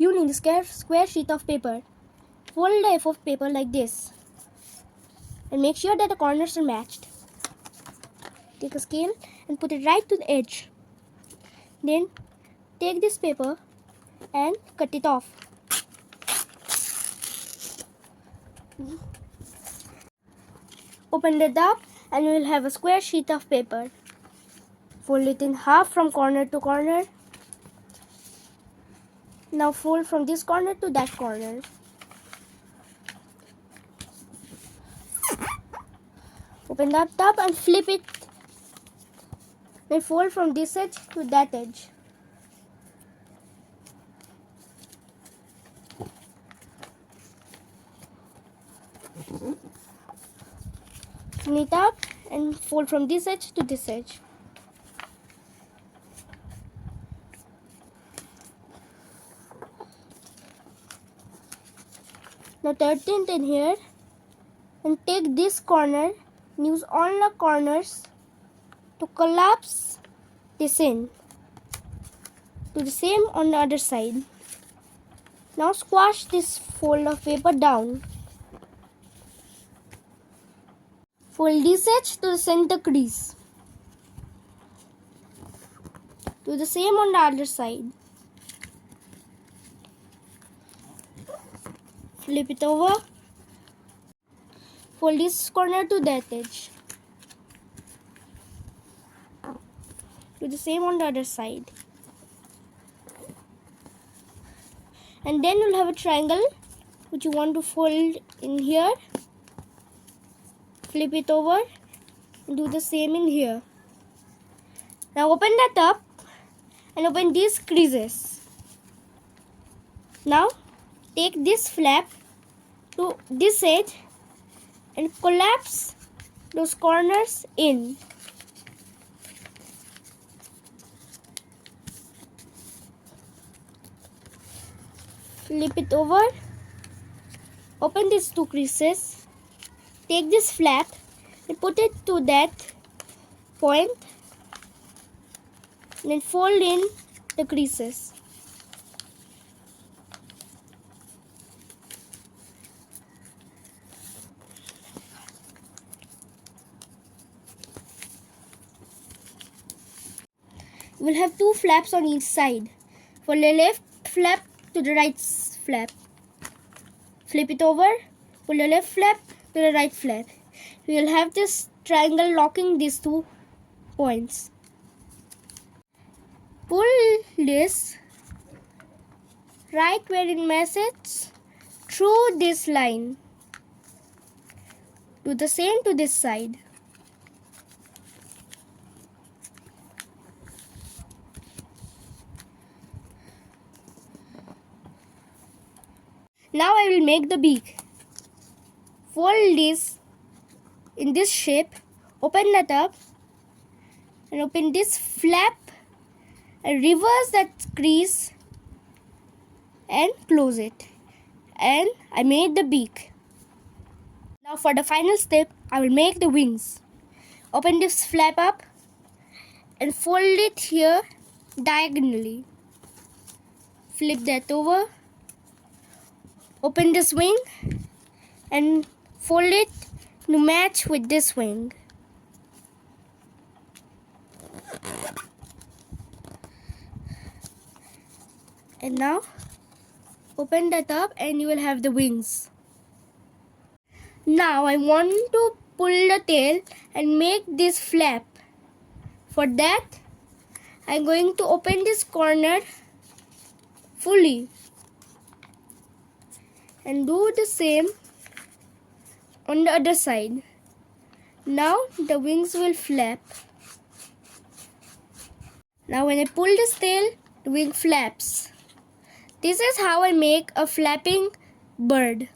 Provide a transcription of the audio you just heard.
You need a square sheet of paper. Fold the F of paper like this and make sure that the corners are matched. Take a scale and put it right to the edge. Then take this paper and cut it off. Open it up and you will have a square sheet of paper. Fold it in half from corner to corner. Now fold from this corner to that corner. Open that top and flip it. Then fold from this edge to that edge. Turn it up and fold from this edge to this edge. Now turn it in here and take this corner and use all the corners to collapse this in. Do the same on the other side. Now squash this fold of paper down. Fold this edge to the center crease. Do the same on the other side. Flip it over. Fold this corner to that edge. Do the same on the other side. And then you'll have a triangle which you want to fold in here. Flip it over and do the same in here. Now open that up and open these creases. Now take this flap to this edge and collapse those corners in. Flip it over. Open these two creases. Take this flap and put it to that point. And then fold in the creases. You will have two flaps on each side. Fold the left flap to the right flap. Flip it over. Pull the left flap to the right flap. You will have this triangle locking these two points. Pull this right where it meshes through this line. Do the same to this side. Now I will make the beak. Fold this in this shape. Open that up and open this flap and reverse that crease and close it. And I made the beak. Now for the final step, I will make the wings. Open this flap up and fold it here diagonally. Flip that over. Open this wing and fold it to match with this wing. And now open that up and you will have the wings. Now I want to pull the tail and make this flap. For that, I am going to open this corner fully. And do the same on the other side. Now the wings will flap. Now when I pull this tail, the wing flaps. This is how I make a flapping bird.